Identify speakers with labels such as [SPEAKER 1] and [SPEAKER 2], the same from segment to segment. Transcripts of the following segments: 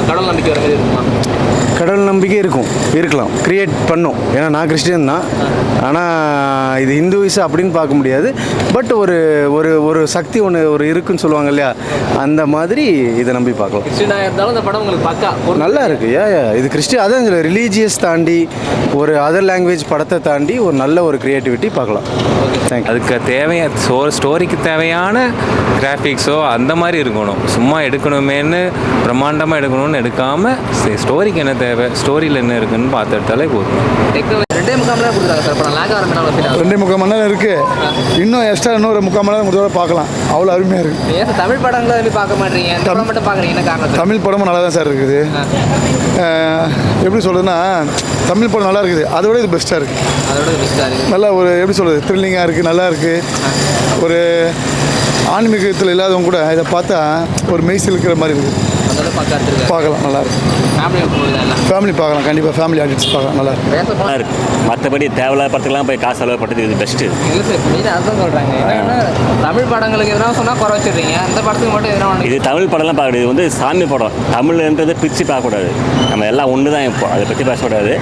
[SPEAKER 1] கடவுள் நம்பிக்கை வர மாதிரி இருக்குமா?
[SPEAKER 2] கடவுள் நம்பிக்கை இருக்கலாம், கிரியேட் பண்ணும். ஏன்னா நான் கிறிஸ்டியன் தான், ஆனால் இது இந்துவிசம் அப்படின்னு பார்க்க முடியாது. பட் ஒரு ஒரு ஒரு சக்தி ஒன்று இருக்குன்னு சொல்லுவாங்க இல்லையா, அந்த மாதிரி இதை நம்பி பார்க்கலாம்.
[SPEAKER 1] கிறிஸ்டியனாக இருந்தாலும் இந்த படம் உங்களுக்கு பக்கா
[SPEAKER 2] நல்லா இருக்குது. இது கிறிஸ்டியன், அதான் இதில் ரிலீஜியஸ் தாண்டி ஒரு அதர் லாங்குவேஜ் படத்தை தாண்டி ஒரு நல்ல ஒரு க்ரியேட்டிவிட்டி பார்க்கலாம். தேங்க்யூ.
[SPEAKER 3] அதுக்கு தேவையான ஸ்டோரிக்கு தேவையான கிராஃபிக்ஸோ அந்த மாதிரி இருக்கணும். சும்மா எடுக்கணுமேனு பிரம்மாண்டமாக எடுக்கணும்னு எடுக்காமல் ஸ்டோரிக்கு என்ன தேவை, ஸ்டோரியில் என்ன இருக்குன்னு பார்த்து எடுத்தாலே போதும்.
[SPEAKER 1] 2.25 மணி நேரம் கொடுத்துருக்காங்க சார் படம். லேக் ஆகிற மணி நேரம்
[SPEAKER 4] 2.25 மணி நேரம் இருக்குது. இன்னும் எக்ஸ்ட்ரா இன்னும் ஒரு 3/4 மணி நேரம் முடிஞ்சோட பார்க்கலாம். அவ்வளோ அருமையாக இருக்குது.
[SPEAKER 1] ஏன் தமிழ் படங்களை எப்படி பார்க்க மாட்டீங்க, தமிழ் மட்டும் பார்க்குறீங்க, என்ன காரணம்?
[SPEAKER 4] தமிழ் படமும் நல்லா தான் சார் இருக்குது. எப்படி சொல்கிறதுன்னா, தமிழ் படம் நல்லா இருக்குது, அதை விட இது பெஸ்ட்டாக இருக்குது.
[SPEAKER 1] அதோட பெஸ்ட்டாக இருக்குது.
[SPEAKER 4] நல்லா ஒரு எப்படி சொல்கிறது, த்ரில்லிங்காக இருக்குது, நல்லா இருக்குது. ஒரு ஆன்மீகத்தில் இல்லாதவங்க கூட இதை பார்த்தா ஒரு மெய்சில் இருக்கிற மாதிரி இருக்குது.
[SPEAKER 1] அதோட
[SPEAKER 4] பார்க்கலாம், நல்லா இருக்குது. ஃபேமிலி பார்க்கலாம், கண்டிப்பாக ஃபேமிலி ஆடியன்ஸ் பார்க்கலாம், நல்லா
[SPEAKER 5] இருக்குது. மற்றபடி தேவையில்லாத படத்துக்கெல்லாம் போய் காசு செலவு பண்ணுறது இது பெஸ்ட்டு.
[SPEAKER 1] இல்லை சார், நீங்கள் அதான் சொல்கிறாங்க. ஏன்னா தமிழ் படங்களுக்கு எதனா சொன்னால் குறை வச்சுடுறீங்க, அந்த படத்துக்கு மட்டும் எதனா
[SPEAKER 5] இது தமிழ் படம்லாம் பார்க்கக்கூடாது. இது வந்து சாமி படம். தமிழ்ன்றது பிரித்து பார்க்கக்கூடாது. நம்ம எல்லாம் ஒன்று தான். இப்போ அதை பற்றி பேசக்கூடாது.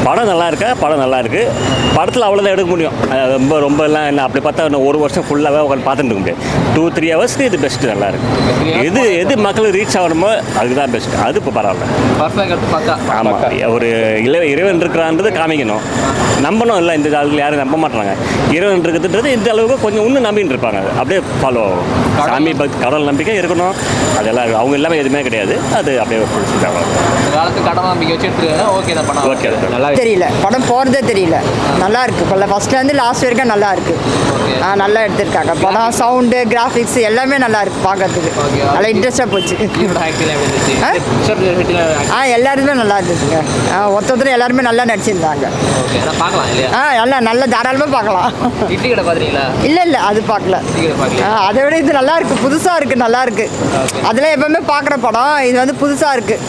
[SPEAKER 5] படம் நல்லா இருக்கா, படம் நல்லா இருக்குது. படத்தில் அவ்வளோதான் எடுக்க முடியும். ரொம்ப ரொம்ப எல்லாம் என்ன அப்படி பார்த்தா இன்னும் ஒரு வருஷம் ஃபுல்லாகவே உட்காந்து பார்த்துட்டு இருக்க முடியாது. 2-3 ஹவர்ஸ்க்கு இது பெஸ்ட்டு, நல்லா இருக்குது. எது மக்களுக்கு ரீச் ஆகணுமோ அதுக்கு தான் பெஸ்ட். அது இப்போ பரவாயில்ல. ஆமாம், ஒரு இறைவன் இருக்கிறான்றது காமிக்கணும், நம்பணும். இல்லை இந்த ஆளுகள் யாரும் நம்ப மாட்டாங்க. இறைவன் இருக்கிறதுன்றது இந்த அளவுக்கு கொஞ்சம் இன்னும் நம்பின்னு இருப்பாங்க. அது அப்படியே ஃபாலோ ஆகும். சாமி கடவுள் நம்பிக்கை இருக்கணும். அதெல்லாம் அவங்க எல்லாமே எதுவுமே கிடையாது. அது அப்படியே ஓகே.
[SPEAKER 1] நல்லா
[SPEAKER 6] தெரியல, படம் போகிறதே தெரியல. நல்லா இருக்குது. இப்போ ஃபஸ்ட்லேருந்து லாஸ்ட் வரைக்கும் நல்லா இருக்குது. நல்லா எடுத்திருக்காங்க படம். சவுண்டு, கிராஃபிக்ஸ் எல்லாமே நல்லா இருக்குது பார்க்கறதுக்கு. நல்லா இன்ட்ரெஸ்டாக போச்சு. எல்லாருமே நல்லா இருந்துச்சுங்க. ஒருத்தர் எல்லாருமே நல்லா நடிச்சிருந்தாங்க. எல்லாம் நல்லா தாராளமாக பார்க்கலாம். இல்லை அது பார்க்கல. அதை விட இது நல்லா இருக்குது, புதுசாக இருக்குது, நல்லா இருக்குது. அதெல்லாம் எப்பவுமே பார்க்குற படம். இது வந்து புதுசாக இருக்குது.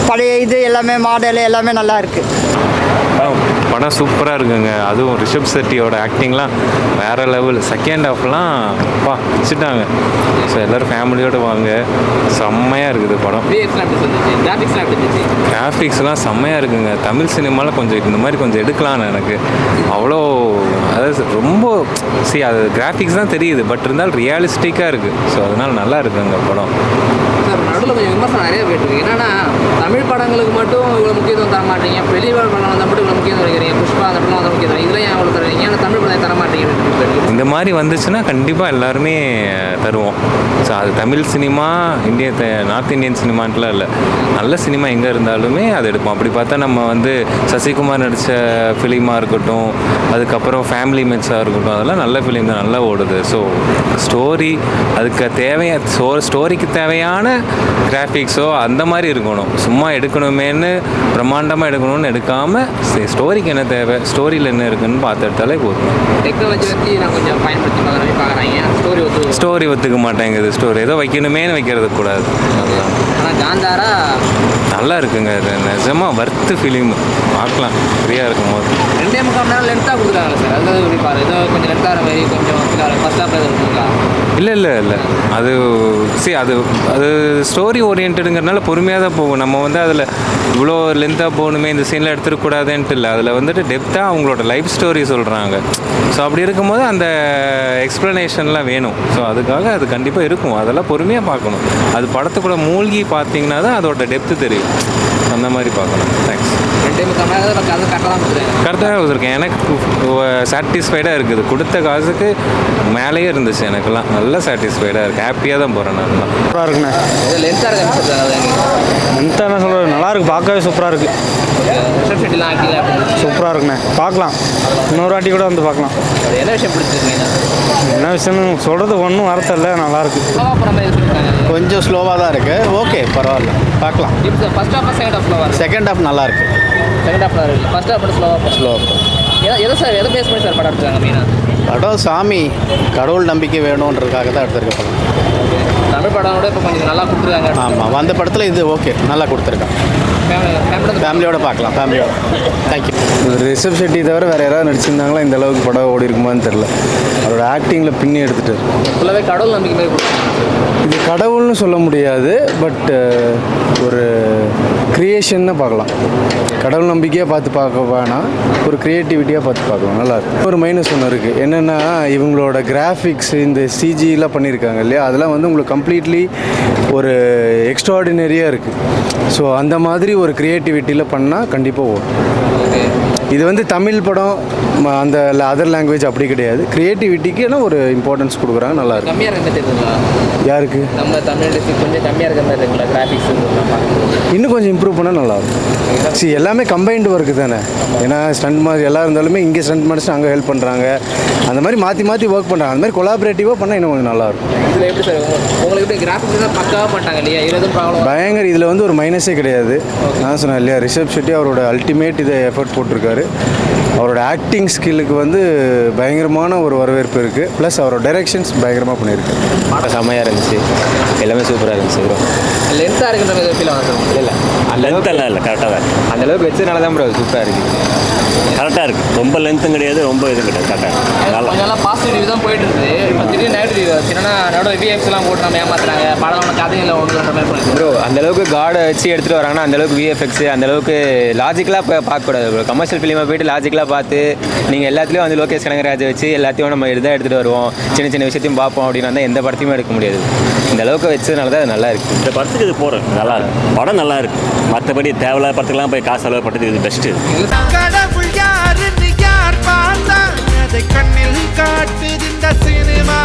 [SPEAKER 6] பழைய இது எல்லாமே மாடல் எல்லாமே நல்லா இருக்குது.
[SPEAKER 3] படம் சூப்பராக இருக்குங்க. அதுவும் ரிஷப் செட்டியோட ஆக்டிங்லாம் வேறு லெவல். செகண்ட் ஹாஃப்லாம் வச்சுட்டாங்க. ஸோ எல்லோரும் ஃபேமிலியோடு வாங்க. செம்மையாக இருக்குது படம். கிராஃபிக்ஸ்லாம் செம்மையாக இருக்குங்க. தமிழ் சினிமாவில் கொஞ்சம் இந்த மாதிரி கொஞ்சம் எடுக்கலான்னு எனக்கு அவ்வளோ, அதாவது ரொம்ப அது கிராஃபிக்ஸ் தான் தெரியுது, பட் இருந்தாலும் ரியலிஸ்டிக்காக இருக்குது. ஸோ அதனால் நல்லா இருக்குங்க படம்.
[SPEAKER 1] நடுவில் கொஞ்சம் விமர்சனம் நிறைய போயிட்டுருக்கு. என்னன்னா தமிழ் படங்களுக்கு மட்டும் இவ்வளோ முக்கியத்துவம் தர மாட்டீங்க, வெளிநாடு படம் வந்தால் மட்டும் இவ்வளோ முக்கியத்துவம் வைக்கிறீங்க, புஷ்பா அந்த படம் வந்தால் முக்கியத்துவம், இதெல்லாம் ஏன் அவ்வளோ தருவீங்க, ஆனால் தமிழ் படம் தர மாட்டீங்க.
[SPEAKER 3] இந்த மாதிரி வந்துச்சுன்னா கண்டிப்பாக எல்லாருமே தருவோம். ஸோ அது தமிழ் சினிமா, நார்த் இந்தியன் சினிமான்ட்டுலாம் இல்லை, நல்ல சினிமா எங்கே இருந்தாலுமே அதை எடுப்போம். அப்படி பார்த்தா நம்ம வந்து சசிகுமார் நடித்த ஃபிலிமாக இருக்கட்டும், அதுக்கப்புறம் ஃபேமிலி மெட்ஸாக இருக்கட்டும், அதெல்லாம் நல்ல ஃபிலிம் தான், நல்லா ஓடுது. ஸோ ஸ்டோரி, அதுக்கு ஸ்டோரிக்கு தேவையான கிராஃபிக்ஸோ அந்த மாதிரி இருக்கணும். சும்மா எடுக்கணுமேனு பிரம்மாண்டமாக எடுக்கணும்னு எடுக்காமல் ஸ்டோரிக்கு என்ன தேவை, ஸ்டோரியில் என்ன இருக்குன்னு பார்த்து எடுத்தாலே போதும். ஸ்டோரி ஒத்துக்க மாட்டேங்குது. ஸ்டோரி ஏதோ வைக்கணுமேனு வைக்கிறது கூடாது. நல்லா இருக்குங்க. இது நிஜமாக வர்த்து ஃபிலிம், பார்க்கலாம் ஃப்ரீயாக இருக்கும் போது.
[SPEAKER 1] 2.25 மணி நேரம் லென்த்தாக கொடுக்குறாங்க சார். அது எப்படி பாரு, ஏதோ கொஞ்சம் லென்த்தாக மாதிரி கொஞ்சம் ஃபர்ஸ்ட் ஹாஃப் இருக்குங்களா?
[SPEAKER 3] இல்லை அது அது ஸ்டோரி ஓரியன்டுங்கிறதுனால பொறுமையாக தான் போகும். நம்ம வந்து அதில் இவ்வளோ லென்த்தாக போகணுமே, இந்த சீனில் எடுத்துருக்கூடாதுன்ட்டு இல்லை. அதில் வந்துட்டு டெப்த்தாக அவங்களோட லைஃப் ஸ்டோரி சொல்கிறாங்க. ஸோ அப்படி இருக்கும்போது அந்த எக்ஸ்ப்ளனேஷன்லாம் வேணும். ஸோ அதுக்காக அது கண்டிப்பாக இருக்கும். அதெல்லாம் பொறுமையாக பார்க்கணும். அது படத்துக்கூட மூழ்கி பார்த்தீங்கன்னா தான் அதோட டெப்த்து தெரியும். அந்த மாதிரி பார்க்கணும். தேங்க்ஸ். கரெக்டாக கொடுத்துருக்கேன். எனக்கு சாட்டிஸ்ஃபைடாக இருக்குது. கொடுத்த காசுக்கு மேலேயே இருந்துச்சு. எனக்குலாம் நல்லா சாட்டிஸ்ஃபைடாக இருக்குது. ஹாப்பியாக தான் போகிறேன். நான்
[SPEAKER 4] சூப்பராக இருக்குண்ணே. லென்த்தாக சொல்கிறது நல்லா இருக்குது, பார்க்கவே சூப்பராக இருக்குது. சூப்பராக இருக்குண்ணே, பார்க்கலாம். இன்னொரு வாட்டி கூட வந்து பார்க்கலாம். என்ன விஷயம்னு சொல்கிறது ஒன்றும் வார்த்தை இல்லை, நல்லாயிருக்கு.
[SPEAKER 2] கொஞ்சம் ஸ்லோவாக தான் இருக்குது. ஓகே, பரவாயில்ல, பார்க்கலாம். செகண்ட் ஹாஃப் நல்லா இருக்குது. படம் சாமி கடவுள் நம்பிக்கை வேணுன்றதுக்காக தான் எடுத்திருக்க படம்.
[SPEAKER 1] தமிழ் படமோட இப்போ கொஞ்சம் நல்லா கொடுத்துருக்காங்க.
[SPEAKER 2] ஆமாம், வந்த படத்தில் இது ஓகே, நல்லா கொடுத்துருக்காங்க. ஃபேமிலியோட பார்க்கலாம், ஃபேமிலியோட. தேங்க்யூ. ரிஷப் செட்டி தவிர வேறு யாராவது நடிச்சிருந்தாங்களா இந்த அளவுக்கு படம் ஓடி இருக்குமான்னு தெரில. அவரோட ஆக்டிங்கில் பின்னி எடுத்துட்டார்.
[SPEAKER 1] ஃபுல்லாகவே கடவுள் நம்பிக்கை மாதிரி கொடுத்துருக்காங்க.
[SPEAKER 2] இது கடவுள்னு சொல்ல முடியாது, பட் ஒரு கிரியேஷன்னு பார்க்கலாம். கடவுள் நம்பிக்கையாக பார்க்க வேணாம், ஒரு க்ரியேட்டிவிட்டியாக பார்த்து பார்க்கலாம். நல்லாயிருக்கு. ஒரு மைனஸ் ஒன்று இருக்குது. என்னென்னா இவங்களோட கிராஃபிக்ஸ் இந்த சிஜிலாம் பண்ணியிருக்காங்க இல்லையா, அதெல்லாம் வந்து உங்களுக்கு கம்ப்ளீட்லி ஒரு எக்ஸ்ட்ராடினரியாக இருக்குது. ஸோ அந்த மாதிரி ஒரு க்ரியேட்டிவிட்டியில் பண்ணால் கண்டிப்பாக ஓடும். இது வந்து தமிழ் படம் அந்த அதர் லாங்குவேஜ் அப்படி கிடையாது. க்ரியேட்டிவிட்டிக்கு ஒரு இம்பார்ட்டன்ஸ் கொடுக்குறாங்க. நல்லா இருக்கு.
[SPEAKER 1] கம்மியாக இருக்க தெரியுதுங்களா
[SPEAKER 2] யாருக்கு?
[SPEAKER 1] நம்ம தமிழ் இண்டஸ்ட்ரி கொஞ்சம் கம்மியாக இருக்க மாதிரி இருக்குங்களா கிராஃபிக்ஸ்?
[SPEAKER 2] இன்னும் கொஞ்சம் இம்ப்ரூவ் பண்ணால் நல்லாயிருக்கும். எல்லாமே கம்பைன்டு ஒர்க்கு தானே. ஏன்னா ஸ்டண்ட் மாதிரி எல்லாம் இருந்தாலுமே இங்கே ஸ்டண்ட் மாஸ்டர் அங்கே ஹெல்ப் பண்ணுறாங்க. அந்த மாதிரி மாற்றி மாற்றி ஒர்க் பண்ணுறாங்க. அந்த மாதிரி கொலாபரேட்டிவாக பண்ணால் இன்னும் கொஞ்சம் நல்லாயிருக்கும்.
[SPEAKER 1] இதில் எப்படி சார் உங்களுக்கு எப்படி கிராஃபிக்ஸ் தான் பக்காவாக பண்ணிட்டாங்க இல்லையா? இதில் எதுவும் ப்ராப்ளம்?
[SPEAKER 2] பயங்கர. இதில் வந்து ஒரு மைனஸே கிடையாது. நான் சொன்னேன் இல்லையா, ரிஷப் ஷெட்டி அவரோட அல்டிமேட் இதை எஃபர்ட் போட்டிருக்காரு. அவரோட ஆக்டிங் ஸ்கில்லுக்கு வந்து பயங்கரமான ஒரு வரவேற்பு இருக்குது. ப்ளஸ் அவரோட டைரக்ஷன்ஸ் பயங்கரமாக பண்ணியிருக்கு.
[SPEAKER 3] பாடம் செம்மையாக இருந்துச்சு, எல்லாமே சூப்பராக இருந்துச்சு ப்ரோ.
[SPEAKER 1] லென்த்தாக இருக்குன்ற மாதிரி ஃபீல் ஆகும் சார்?
[SPEAKER 3] இல்லை
[SPEAKER 5] அந்த லென்த் எல்லாம் இல்லை, கரெக்டாக தான் இருக்குது.
[SPEAKER 3] அந்தளவுக்கு வச்சதுனால தான் ப்ரோ சூப்பராக இருக்குது.
[SPEAKER 5] கரெக்டாக இருக்குது. ரொம்ப லென்த்தும் கிடையாது, ரொம்ப இதுவும் கிடையாது, கரெக்டாக நல்லா.
[SPEAKER 1] கொஞ்சம் பாசிட்டிவ் ரிவ்யூ தான் போயிட்டு இருக்குது. இப்போ திடீர்னு நெகட்டிவ் ரிவ்யூ ஆச்சு. என்னன்னா நடுவில் விஎஃப்ஸ்லாம் போட்டு நம்ம ஏமாத்துறாங்க, படம் கதையில் ஒன்றுன்ற மாதிரி பண்ணுறது.
[SPEAKER 7] ப்ரோ அந்தளவுக்கு காடை வச்சு எடுத்துகிட்டு வராங்கன்னா அந்தளவுக்கு விஎஃப்எக்ஸ் அந்தளவுக்கு லாஜிக்கலாக இப்போ பார்க்கக்கூடாது ப்ரோ. கமர்ஷியல் ஃபிலிமை போய்ட்டு லாஜிக்கலாக பார்த்து நீங்கள் எல்லாத்துலேயும் வந்து லோகேஷ் கனகராஜை வச்சு எல்லாத்தையும் நம்ம இதாக எடுத்துகிட்டு வருவோம், சின்ன சின்ன விஷயத்தையும் பார்ப்போம் அப்படின்னு வந்தால் எந்த படத்தையுமே எடுக்க முடியாது. இந்த அளவுக்கு வச்சதுனால தான் அது நல்லா இருக்குது.
[SPEAKER 5] இந்த படத்துக்கு இது போகிறேன் நல்லா இருக்கு, படம் நல்லா இருக்குது. மற்றபடி தேவையில்லாத படத்துக்கெல்லாம் போய் காசு செலவு பண்ணுறது இது பெஸ்ட்டு.
[SPEAKER 8] கடவுள் யாருன்னு யார் பார்த்தா அதை கண்ணில் காட்டுது இந்த சினிமா.